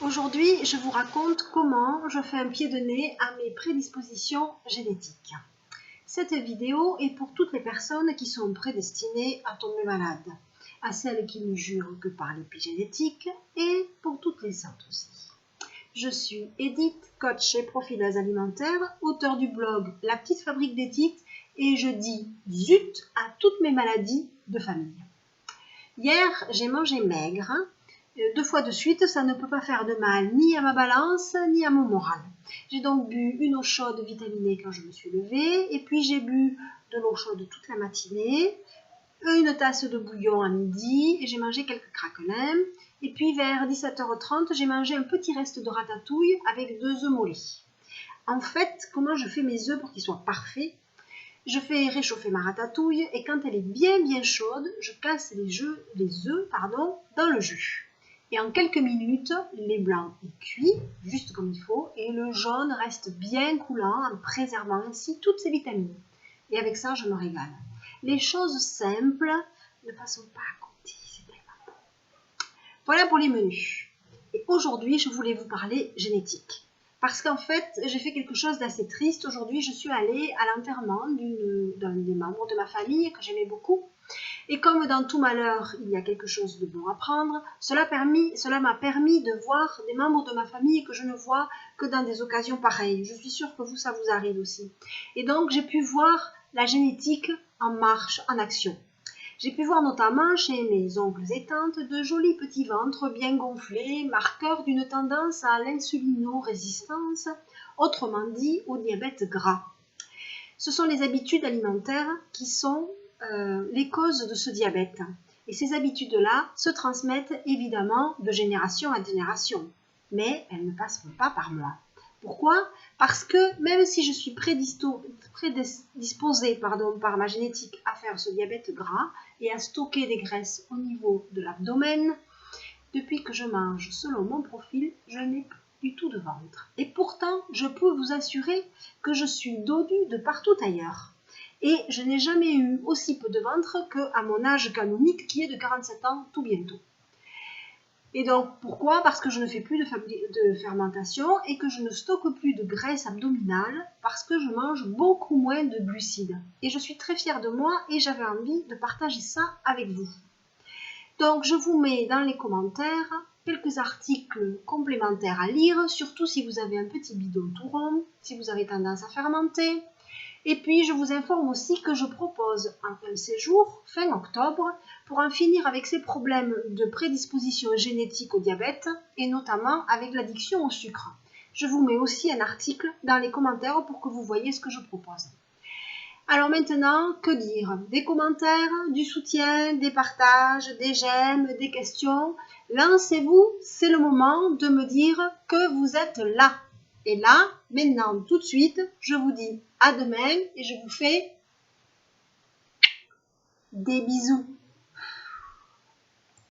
Aujourd'hui, je vous raconte comment je fais un pied de nez à mes prédispositions génétiques. Cette vidéo est pour toutes les personnes qui sont prédestinées à tomber malade, à celles qui ne jurent que par l'épigénétique et pour toutes les autres aussi. Je suis Edith, coach et profileuse alimentaire, auteure du blog La Petite Fabrique d'Edith et je dis zut à toutes mes maladies de famille. Hier, j'ai mangé maigre. 2 fois de suite, ça ne peut pas faire de mal ni à ma balance ni à mon moral. J'ai donc bu une eau chaude vitaminée quand je me suis levée et puis j'ai bu de l'eau chaude toute la matinée, une tasse de bouillon à midi et j'ai mangé quelques craquelins. Et puis vers 17h30, j'ai mangé un petit reste de ratatouille avec 2 œufs mollets. En fait, comment je fais mes œufs pour qu'ils soient parfaits? Je fais réchauffer ma ratatouille et quand elle est bien chaude, je casse les œufs dans le jus. Et en quelques minutes, les blancs est cuit, juste comme il faut, et le jaune reste bien coulant en préservant ainsi toutes ses vitamines. Et avec ça, je me régale. Les choses simples ne passons pas à côté, c'est tellement bon. Voilà pour les menus. Et aujourd'hui, je voulais vous parler génétique. Parce qu'en fait, j'ai fait quelque chose d'assez triste. Aujourd'hui, je suis allée à l'enterrement d'un des membres de ma famille que j'aimais beaucoup. Et comme dans tout malheur, il y a quelque chose de bon à prendre, cela m'a permis de voir des membres de ma famille que je ne vois que dans des occasions pareilles. Je suis sûre que vous, ça vous arrive aussi. Et donc, j'ai pu voir la génétique en marche, en action. J'ai pu voir notamment chez mes oncles et tantes de jolis petits ventres bien gonflés, marqueurs d'une tendance à l'insulino-résistance, autrement dit au diabète gras. Ce sont les habitudes alimentaires qui sont les causes de ce diabète. Et ces habitudes-là se transmettent évidemment de génération à génération, mais elles ne passeront pas par moi. Pourquoi? Parce que même si je suis prédisposée par ma génétique à faire ce diabète gras et à stocker des graisses au niveau de l'abdomen, depuis que je mange selon mon profil, je n'ai plus du tout de ventre. Et pourtant, je peux vous assurer que je suis dodue de partout ailleurs. Et je n'ai jamais eu aussi peu de ventre qu'à mon âge canonique qui est de 47 ans tout bientôt. Et donc, pourquoi? Parce que je ne fais plus de fermentation et que je ne stocke plus de graisse abdominale parce que je mange beaucoup moins de glucides. Et je suis très fière de moi et j'avais envie de partager ça avec vous. Donc, je vous mets dans les commentaires quelques articles complémentaires à lire, surtout si vous avez un petit bidon tout rond, si vous avez tendance à fermenter. Et puis, je vous informe aussi que je propose un séjour fin octobre pour en finir avec ces problèmes de prédisposition génétique au diabète et notamment avec l'addiction au sucre. Je vous mets aussi un article dans les commentaires pour que vous voyez ce que je propose. Alors maintenant, que dire? Des commentaires, du soutien, des partages, des j'aime, des questions. Lancez-vous, c'est le moment de me dire que vous êtes là. Et là, maintenant, tout de suite, je vous dis à demain et je vous fais des bisous.